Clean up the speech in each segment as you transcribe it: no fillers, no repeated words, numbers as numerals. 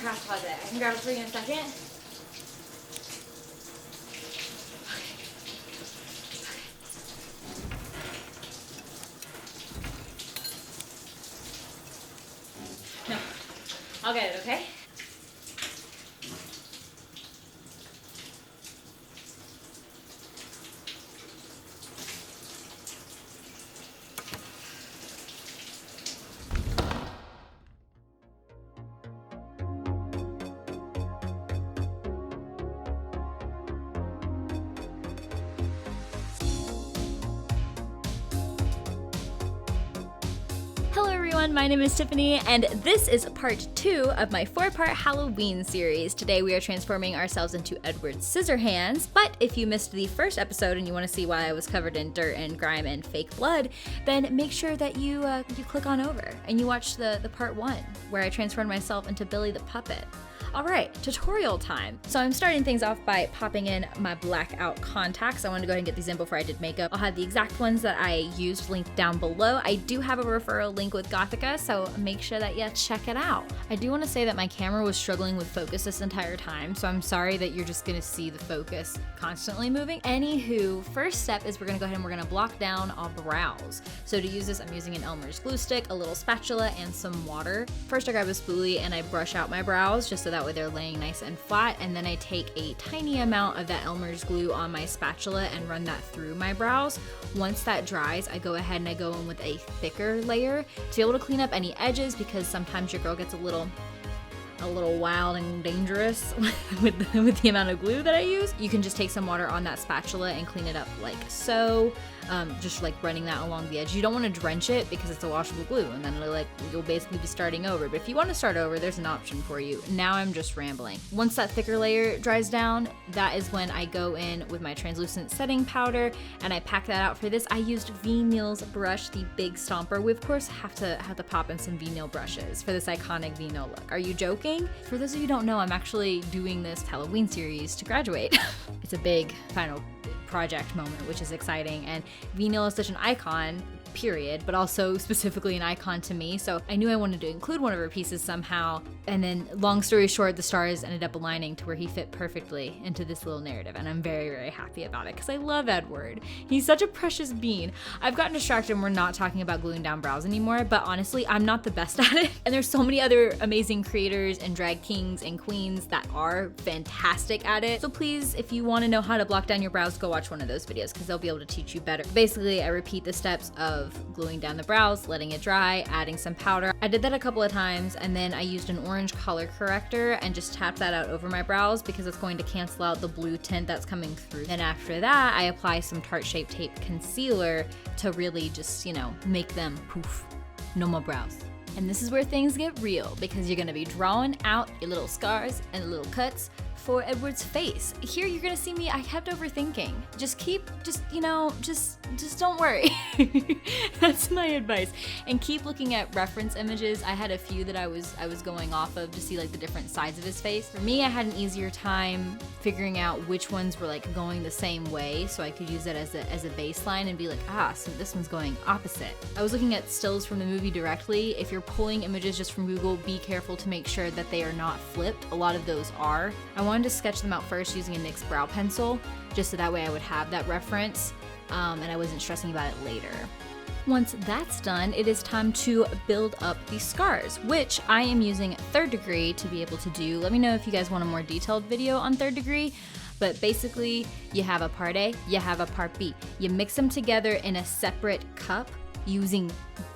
craft closet. I can grab it for you in a second. No, I'll get it, okay? Hello everyone, my name is Tiffany, and this is part 2 of my 4-part Halloween series. Today we are transforming ourselves into Edward Scissorhands, but if you missed the first episode and you want to see why I was covered in dirt and grime and fake blood, then make sure that you click on over and you watch the part 1, where I transformed myself into Billy the Puppet. Alright, tutorial time. So I'm starting things off by popping in my blackout contacts. I wanted to go ahead and get these in before I did makeup. I'll have the exact ones that I used linked down below. I do have a referral link with Gothica, so make sure that you check it out. I do want to say that my camera was struggling with focus this entire time, so I'm sorry that you're just going to see the focus constantly moving. Anywho, first step is we're going to go ahead and we're going to block down our brows. So to use this, I'm using an Elmer's glue stick, a little spatula, and some water. First I grab a spoolie and I brush out my brows just so that way they're laying nice and flat, and then I take a tiny amount of that Elmer's glue on my spatula and run that through my brows. Once that dries, I go ahead and I go in with a thicker layer to be able to clean up any edges, because sometimes your girl gets a little wild and dangerous with the amount of glue that I use. You can just take some water on that spatula and clean it up like so. Just like running that along the edge. You don't want to drench it because it's a washable glue, and then you'll basically be starting over. But if you want to start over, there's an option for you. Now I'm just rambling. Once that thicker layer dries down, that is when I go in with my translucent setting powder and I pack that out. For this, I used Neill's brush, the big Stomper. We of course have to pop in some Neil brushes for this iconic Neil look. Are you joking? For those of you who don't know, I'm actually doing this Halloween series to graduate. It's a big final project moment, which is exciting, and Neill is such an icon, period, but also specifically an icon to me, so I knew I wanted to include one of her pieces somehow. And then, long story short, the stars ended up aligning to where he fit perfectly into this little narrative, and I'm very, very happy about it because I love Edward. He's such a precious bean. I've gotten distracted and we're not talking about gluing down brows anymore, but honestly, I'm not the best at it, and there's so many other amazing creators and drag kings and queens that are fantastic at it. So please, if you want to know how to block down your brows, go watch one of those videos because they'll be able to teach you better. Basically, I repeat the steps of gluing down the brows, letting it dry, adding some powder. I did that a couple of times, and then I used an orange color corrector and just tapped that out over my brows because it's going to cancel out the blue tint that's coming through. Then after that, I apply some Tarte Shape Tape concealer to really just, make them poof, no more brows. And this is where things get real, because you're gonna be drawing out your little scars and little cuts for Edward's face. Here you're gonna see me, I kept overthinking. Just don't worry. That's my advice. And keep looking at reference images. I had a few that I was going off of to see like the different sides of his face. For me, I had an easier time figuring out which ones were like going the same way, so I could use it as a baseline and be like, so this one's going opposite. I was looking at stills from the movie directly. If you're pulling images just from Google, be careful to make sure that they are not flipped. A lot of those are. I wanted to sketch them out first using a NYX brow pencil, just so that way I would have that reference, and I wasn't stressing about it later. Once that's done, it is time to build up the scars, which I am using 3rd degree to be able to do. Let me know if you guys want a more detailed video on 3rd degree, but basically you have a part A, you have a part B. You mix them together in a separate cup using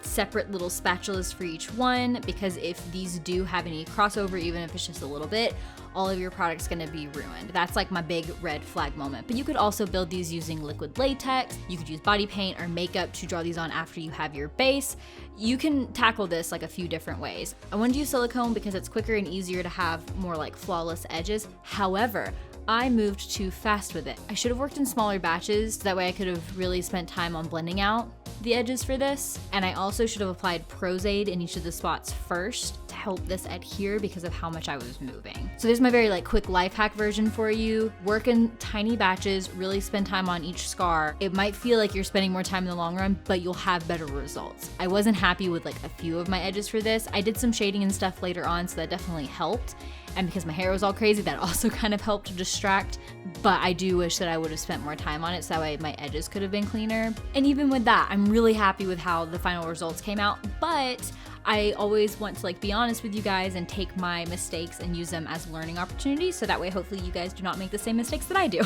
separate little spatulas for each one, because if these do have any crossover, even if it's just a little bit, all of your product's gonna be ruined. That's like my big red flag moment. But you could also build these using liquid latex. You could use body paint or makeup to draw these on after you have your base. You can tackle this like a few different ways. I wanted to use silicone because it's quicker and easier to have more like flawless edges. However, I moved too fast with it. I should have worked in smaller batches, so that way I could have really spent time on blending out. the edges for this. And I also should have applied Prozade in each of the spots first to help this adhere because of how much I was moving. So there's my very like quick life hack version for you. Work in tiny batches, really spend time on each scar. It might feel like you're spending more time in the long run, but you'll have better results. I wasn't happy with like a few of my edges for this. I did some shading and stuff later on, so that definitely helped. And because my hair was all crazy, that also kind of helped to distract. But I do wish that I would have spent more time on it so that way my edges could have been cleaner. And even with that, I'm really happy with how the final results came out. But I always want to like be honest with you guys and take my mistakes and use them as learning opportunities. So that way, hopefully you guys do not make the same mistakes that I do.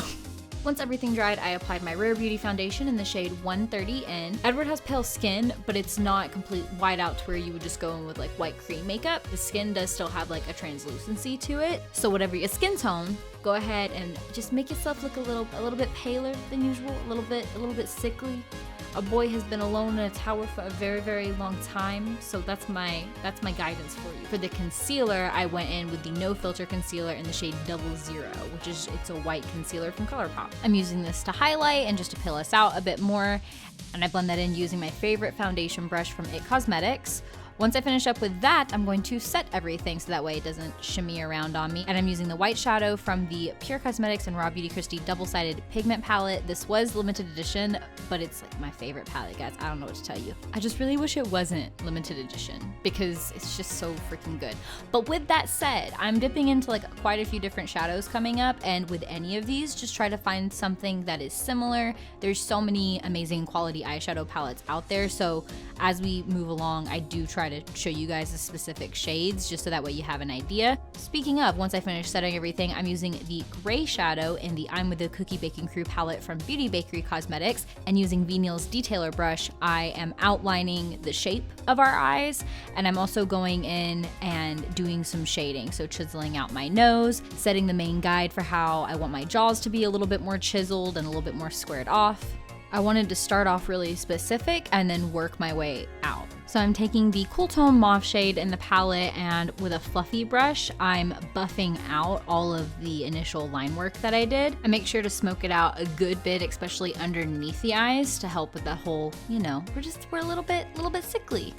Once everything dried, I applied my Rare Beauty foundation in the shade 130N. Edward has pale skin, but it's not complete white out to where you would just go in with like white cream makeup. The skin does still have like a translucency to it. So whatever your skin tone, go ahead and just make yourself look a little bit paler than usual, a little bit sickly. A boy has been alone in a tower for a very, very long time, so that's my guidance for you. For the concealer, I went in with the No Filter concealer in the shade 00, which is, it's a white concealer from ColourPop. I'm using this to highlight and just to peel us out a bit more, and I blend that in using my favorite foundation brush from It Cosmetics. Once I finish up with that, I'm going to set everything so that way it doesn't shimmy around on me. And I'm using the white shadow from the Pure Cosmetics and Raw Beauty Kristi double-sided pigment palette. This was limited edition, but it's like my favorite palette, guys. I don't know what to tell you. I just really wish it wasn't limited edition because it's just so freaking good. But with that said, I'm dipping into like quite a few different shadows coming up, and with any of these, just try to find something that is similar. There's so many amazing quality eyeshadow palettes out there, so as we move along, I do try to show you guys the specific shades just so that way you have an idea. Speaking of, once I finish setting everything, I'm using the gray shadow in the I'm with the Cookie Baking Crew palette from Beauty Bakery Cosmetics, and using Neill's detailer brush, I am outlining the shape of our eyes, and I'm also going in and doing some shading, so chiseling out my nose, setting the main guide for how I want my jaws to be a little bit more chiseled and a little bit more squared off. I wanted to start off really specific and then work my way out. So I'm taking the Cool Tone Mauve shade in the palette, and with a fluffy brush, I'm buffing out all of the initial line work that I did. I make sure to smoke it out a good bit, especially underneath the eyes, to help with that whole, you know, we're a little bit sickly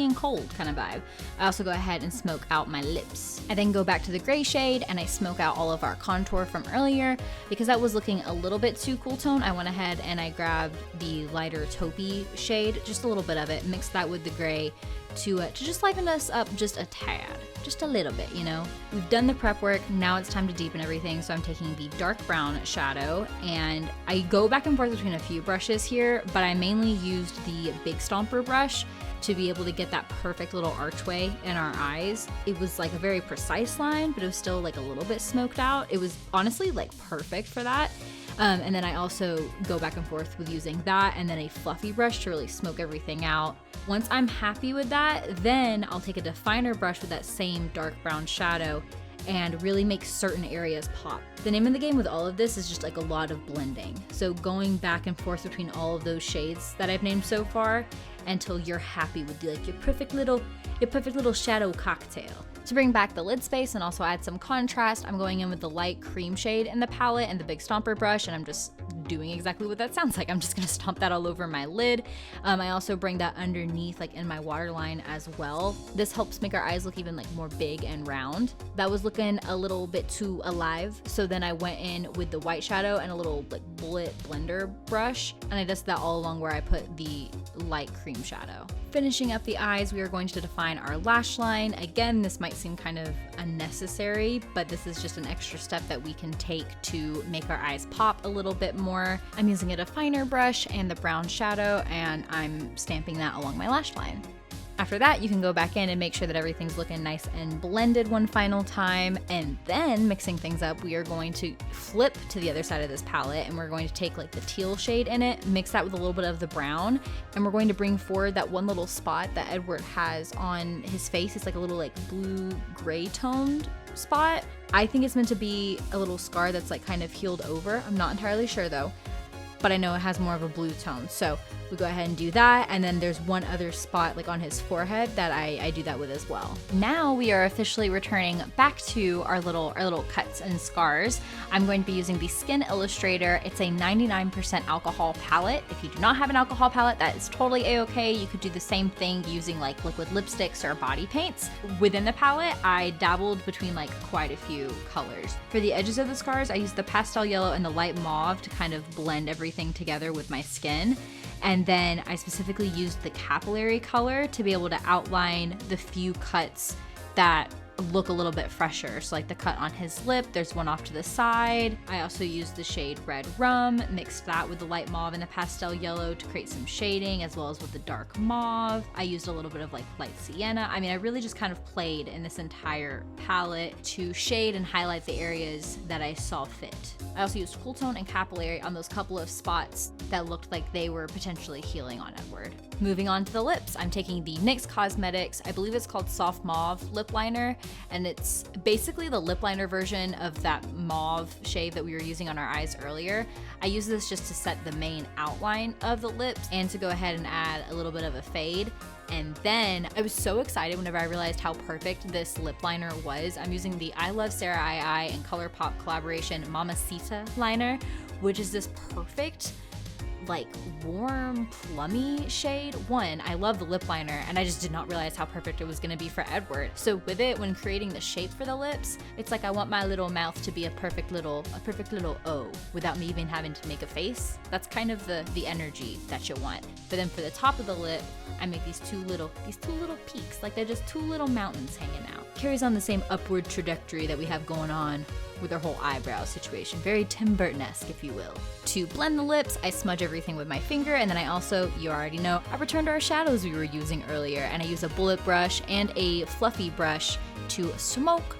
and cold kind of vibe. I also go ahead and smoke out my lips. I then go back to the gray shade and I smoke out all of our contour from earlier. Because that was looking a little bit too cool tone, I went ahead and I grabbed the lighter taupey shade, just a little bit of it, mixed that with the gray to just liven us up just a tad, just a little bit, you know. We've done the prep work, now it's time to deepen everything, so I'm taking the dark brown shadow, and I go back and forth between a few brushes here, but I mainly used the big Stomper brush to be able to get that perfect little archway in our eyes. It was like a very precise line, but it was still like a little bit smoked out. It was honestly like perfect for that. And then I also go back and forth with using that and then a fluffy brush to really smoke everything out. Once I'm happy with that, then I'll take a definer brush with that same dark brown shadow and really make certain areas pop. The name of the game with all of this is just like a lot of blending. So going back and forth between all of those shades that I've named so far until you're happy with like your perfect little shadow cocktail. To bring back the lid space and also add some contrast, I'm going in with the light cream shade in the palette and the big Stomper brush, and I'm just doing exactly what that sounds like. I'm just gonna stomp that all over my lid. I also bring that underneath, like in my waterline as well. This helps make our eyes look even like more big and round. That was looking a little bit too alive, so then I went in with the white shadow and a little like bullet blender brush, and I dusted that all along where I put the light cream shadow. Finishing up the eyes, we are going to define our lash line. Again, this might seem kind of unnecessary, but this is just an extra step that we can take to make our eyes pop a little bit more. I'm using a definer brush and the brown shadow, and I'm stamping that along my lash line. After that, you can go back in and make sure that everything's looking nice and blended one final time, and then mixing things up, we are going to flip to the other side of this palette, and we're going to take like the teal shade in it, mix that with a little bit of the brown, and we're going to bring forward that one little spot that Edward has on his face. It's like a little like blue gray toned spot. I think it's meant to be a little scar that's like kind of healed over. I'm not entirely sure though. but I know it has more of a blue tone. So we go ahead and do that. And then there's one other spot like on his forehead that I do that with as well. Now we are officially returning back to our little cuts and scars. I'm going to be using the Skin Illustrator. It's a 99% alcohol palette. If you do not have an alcohol palette, that is totally a-okay. You could do the same thing using like liquid lipsticks or body paints. Within the palette, I dabbled between like quite a few colors. For the edges of the scars, I used the pastel yellow and the light mauve to kind of blend everything together with my skin. And then I specifically used the capillary color to be able to outline the few cuts that look a little bit fresher. So like the cut on his lip, there's one off to the side. I also used the shade Red Rum, mixed that with the light mauve and the pastel yellow to create some shading, as well as with the dark mauve. I used a little bit of like light sienna. I mean, I really just kind of played in this entire palette to shade and highlight the areas that I saw fit. I also used cool tone and capillary on those couple of spots that looked like they were potentially healing on Edward. Moving on to the lips, I'm taking the NYX Cosmetics, I believe it's called Soft Mauve lip liner, and it's basically the lip liner version of that mauve shade that we were using on our eyes earlier. I use this just to set the main outline of the lips and to go ahead and add a little bit of a fade. And then I was so excited whenever I realized how perfect this lip liner was. I'm using the I Love Sarah II and ColourPop collaboration Mamacita liner, which is this perfect, like warm, plummy shade. One, I love the lip liner, and I just did not realize how perfect it was gonna be for Edward. So with it, when creating the shape for the lips, it's like I want my little mouth to be a perfect little O without me even having to make a face. That's kind of the energy that you want. But then for the top of the lip, I make these two little peaks, like they're just two little mountains hanging out. Carries on the same upward trajectory that we have going on with our whole eyebrow situation. Very Tim Burton-esque, if you will. To blend the lips, I smudge everything with my finger, and then I also, you already know, I returned to our shadows we were using earlier, and I use a bullet brush and a fluffy brush to smoke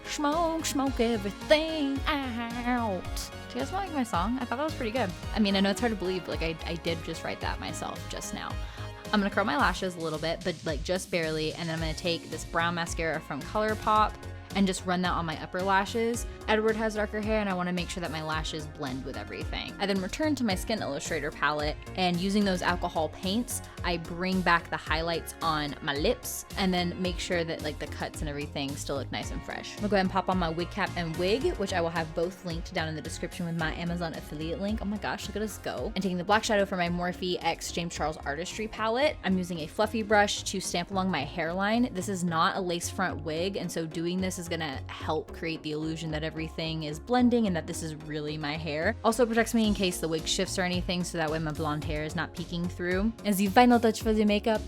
everything out. Do you guys like my song? I thought that was pretty good. I mean, I know it's hard to believe, but like I did just write that myself just now. I'm gonna curl my lashes a little bit, but like just barely, and then I'm gonna take this brown mascara from ColourPop and just run that on my upper lashes. Edward has darker hair, and I wanna make sure that my lashes blend with everything. I then return to my Skin Illustrator palette, and using those alcohol paints, I bring back the highlights on my lips, and then make sure that like the cuts and everything still look nice and fresh. I'm gonna go ahead and pop on my wig cap and wig, which I will have both linked down in the description with my Amazon affiliate link. Oh my gosh, look at us go. And taking the black shadow from my Morphe X James Charles Artistry palette, I'm using a fluffy brush to stamp along my hairline. This is not a lace front wig, and so doing this is gonna help create the illusion that everything is blending and that this is really my hair. Also protects me in case the wig shifts or anything, so that way my blonde hair is not peeking through. As the final touch for the makeup,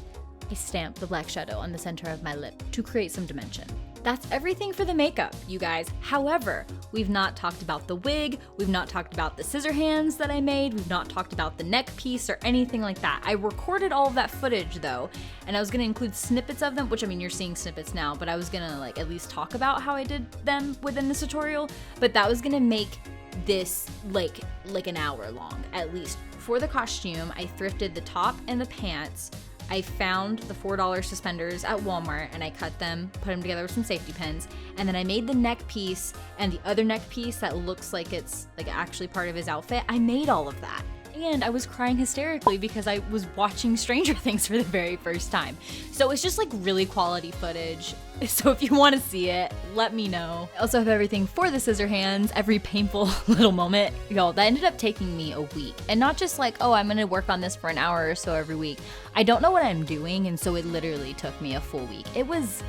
I stamp the black shadow on the center of my lip to create some dimension. That's everything for the makeup, you guys. However, we've not talked about the wig, we've not talked about the scissor hands that I made, we've not talked about the neck piece or anything like that. I recorded all of that footage though, and I was gonna include snippets of them, which I mean, you're seeing snippets now, but I was gonna like at least talk about how I did them within this tutorial, but that was gonna make this like an hour long at least. For the costume, I thrifted the top and the pants. I found the $4 suspenders at Walmart, and I cut them, put them together with some safety pins, and then I made the neck piece and the other neck piece that looks like it's like actually part of his outfit. I made all of that. And I was crying hysterically because I was watching Stranger Things for the very first time. So it's just like really quality footage. So if you want to see it, let me know. I also have everything for the scissor hands, every painful little moment. Y'all, that ended up taking me a week. And not just like, oh, I'm gonna work on this for an hour or so every week. I don't know what I'm doing, and so it literally took me a full week. It was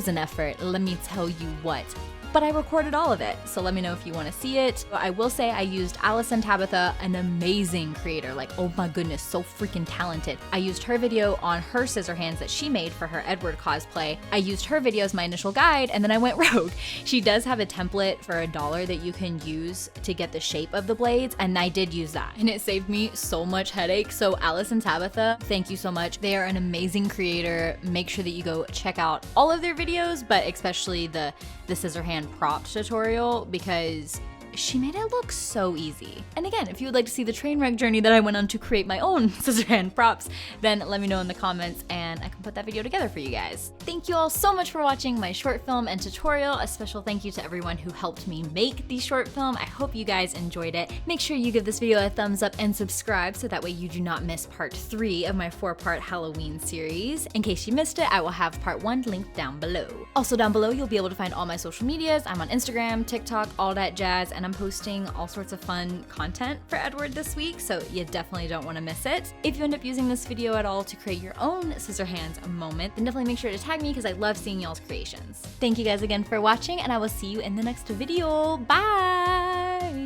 an effort, let me tell you what. But I recorded all of it, so let me know if you want to see it. I will say I used Allison Tabitha, an amazing creator, like oh my goodness, so freaking talented. I used her video on her scissor hands that she made for her Edward cosplay. I used her video as my initial guide, and then I went rogue. She does have a template for $1 that you can use to get the shape of the blades, and I did use that, and it saved me so much headache. So Allison Tabitha, thank you so much. They are an amazing creator. Make sure that you go check out all of their videos, but especially the Scissorhand props tutorial, because she made it look so easy. And again, if you would like to see the train wreck journey that I went on to create my own Scissorhand props, then let me know in the comments and I can put that video together for you guys. Thank you all so much for watching my short film and tutorial. A special thank you to everyone who helped me make the short film. I hope you guys enjoyed it. Make sure you give this video a thumbs up and subscribe so that way you do not miss part 3 of my 4-part Halloween series. In case you missed it, I will have part 1 linked down below. Also down below, you'll be able to find all my social medias. I'm on Instagram, TikTok, all that jazz, and I'm posting all sorts of fun content for Edward this week, so you definitely don't want to miss it. If you end up using this video at all to create your own Scissorhands moment, then definitely make sure to tag me because I love seeing y'all's creations. Thank you guys again for watching, and I will see you in the next video. Bye!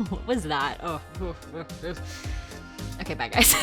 What was that? Oh. Okay, bye guys.